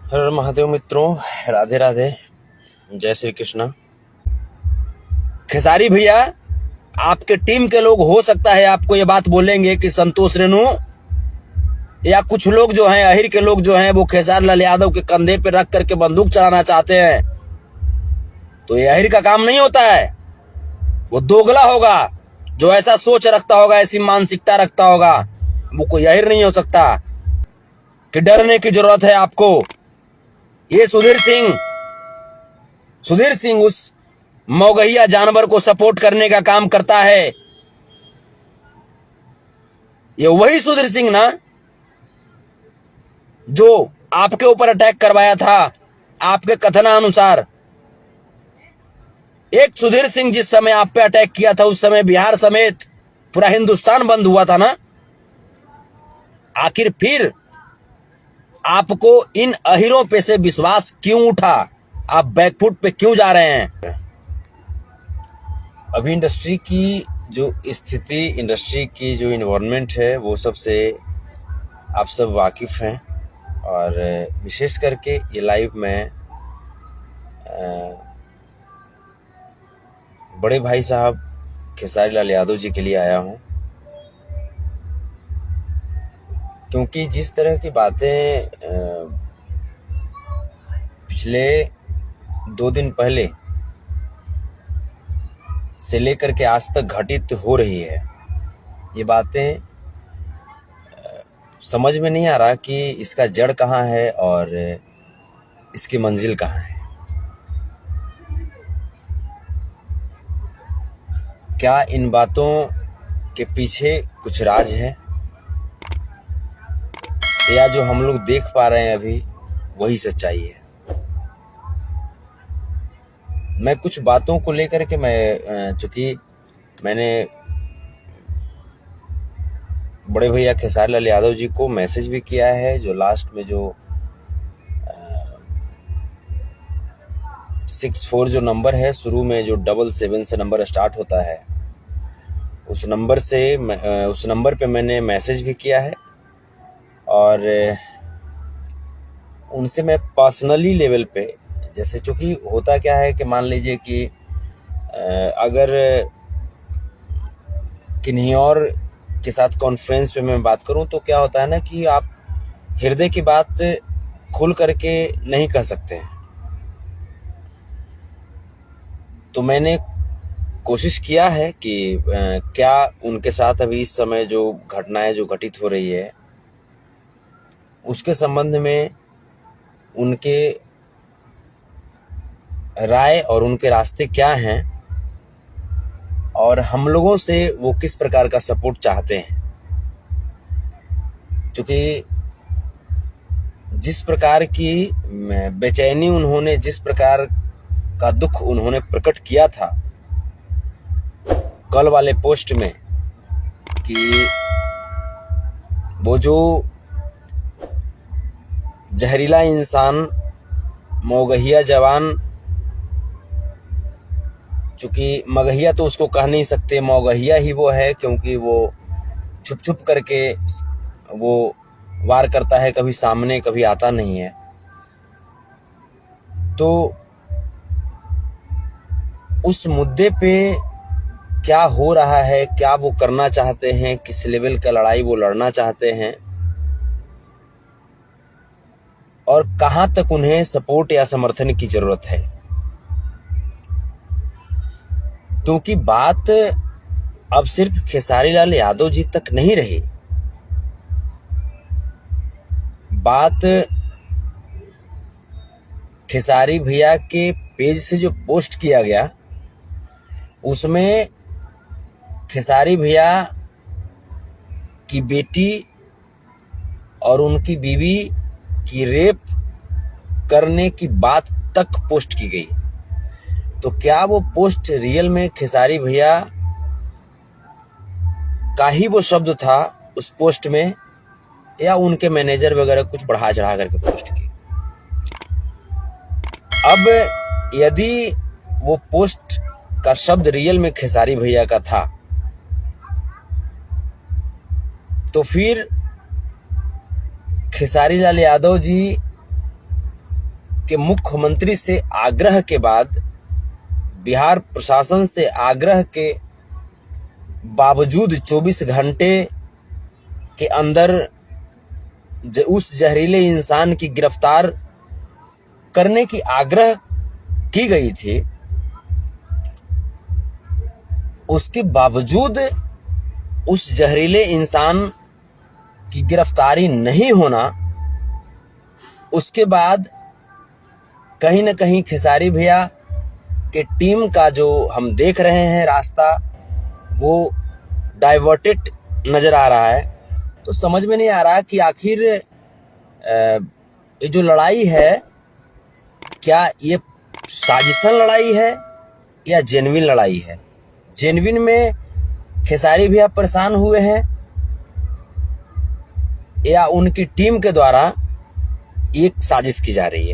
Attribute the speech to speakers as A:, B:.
A: हर हर महादेव मित्रों, राधे राधे, जय श्री कृष्णा। खेसारी भैया, आपके टीम के लोग हो सकता है आपको ये बात बोलेंगे कि संतोष रेणु या कुछ लोग जो हैं, अहिर के लोग जो हैं, वो खेसारी लाल यादव के कंधे पे रख करके बंदूक चलाना चाहते हैं। तो ये अहिर का काम नहीं होता है। वो दोगला होगा जो ऐसा सोच रखता होगा, ऐसी मानसिकता रखता होगा। वो कोई अहिर नहीं हो सकता कि डरने की जरूरत है आपको। ये सुधीर सिंह उस मौगहिया जानवर को सपोर्ट करने का काम करता है। ये वही सुधीर सिंह ना जो आपके ऊपर अटैक करवाया था। आपके कथनानुसार एक सुधीर सिंह जिस समय आप पे अटैक किया था, उस समय बिहार समेत पूरा हिंदुस्तान बंद हुआ था ना। आखिर फिर आपको इन अहिरों पे से विश्वास क्यों उठा? आप बैकफुट पे क्यों जा रहे हैं? अभी इंडस्ट्री की जो स्थिति, इंडस्ट्री की जो इन्वायरमेंट है, वो सबसे आप सब वाकिफ हैं। और विशेष करके ये लाइव में बड़े भाई साहब खेसारी लाल यादव जी के लिए आया हूं, क्योंकि जिस तरह की बातें पिछले 2 दिन पहले से लेकर के आज तक घटित हो रही है, ये बातें समझ में नहीं आ रहा कि इसका जड़ कहाँ है और इसकी मंजिल कहाँ है। क्या इन बातों के पीछे कुछ राज है, या जो हम लोग देख पा रहे हैं अभी वही सच्चाई है? मैं कुछ बातों को लेकर के चूंकि मैंने बड़े भैया खेसारी लाल यादव जी को मैसेज भी किया है, जो लास्ट में जो 64 जो नंबर है, शुरू में जो 77 से नंबर स्टार्ट होता है, उस नंबर पे मैंने मैसेज भी किया है। और उनसे मैं पर्सनली लेवल पे, जैसे चूंकि होता क्या है कि मान लीजिए कि अगर किन्हीं और के साथ कॉन्फ्रेंस पे मैं बात करूं तो क्या होता है ना कि आप हृदय की बात खुल करके नहीं कह सकते हैं। तो मैंने कोशिश किया है कि क्या उनके साथ अभी इस समय जो घटनाएं जो घटित हो रही है, उसके संबंध में उनके राय और उनके रास्ते क्या हैं, और हम लोगों से वो किस प्रकार का सपोर्ट चाहते हैं। क्योंकि जिस प्रकार की बेचैनी उन्होंने, जिस प्रकार का दुख उन्होंने प्रकट किया था कल वाले पोस्ट में, कि वो जो जहरीला इंसान मौगहिया जवान, चूंकि मगहिया तो उसको कह नहीं सकते, मौगहिया ही वो है, क्योंकि वो छुप छुप करके वो वार करता है, कभी सामने कभी आता नहीं है। तो उस मुद्दे पे क्या हो रहा है, क्या वो करना चाहते हैं, किस लेवल का लड़ाई वो लड़ना चाहते हैं, और कहां तक उन्हें सपोर्ट या समर्थन की जरूरत है। क्योंकि बात अब सिर्फ खेसारी लाल यादव जी तक नहीं रही, बात खेसारी भैया के पेज से जो पोस्ट किया गया, उसमें खेसारी भैया की बेटी और उनकी बीवी की रेप करने की बात तक पोस्ट की गई। तो क्या वो पोस्ट रियल में खेसारी भैया का ही वो शब्द था उस पोस्ट में, या उनके मैनेजर वगैरह कुछ बढ़ा चढ़ा करके पोस्ट की? अब यदि वो पोस्ट का शब्द रियल में खेसारी भैया का था, तो फिर खेसारी लाल यादव जी कि मुख्यमंत्री से आग्रह के बाद, बिहार प्रशासन से आग्रह के बावजूद 24 घंटे के अंदर उस जहरीले इंसान की गिरफ्तार करने की आग्रह की गई थी, उसके बावजूद उस जहरीले इंसान की गिरफ्तारी नहीं होना, उसके बाद कहीं न कहीं खेसारी भैया के टीम का जो हम देख रहे हैं रास्ता, वो डाइवर्टेड नज़र आ रहा है। तो समझ में नहीं आ रहा कि आखिर ये जो लड़ाई है, क्या ये साजिशन लड़ाई है या जेन्युइन लड़ाई है। जेन्युइन में खेसारी भैया परेशान हुए हैं या उनकी टीम के द्वारा एक साजिश की जा रही है।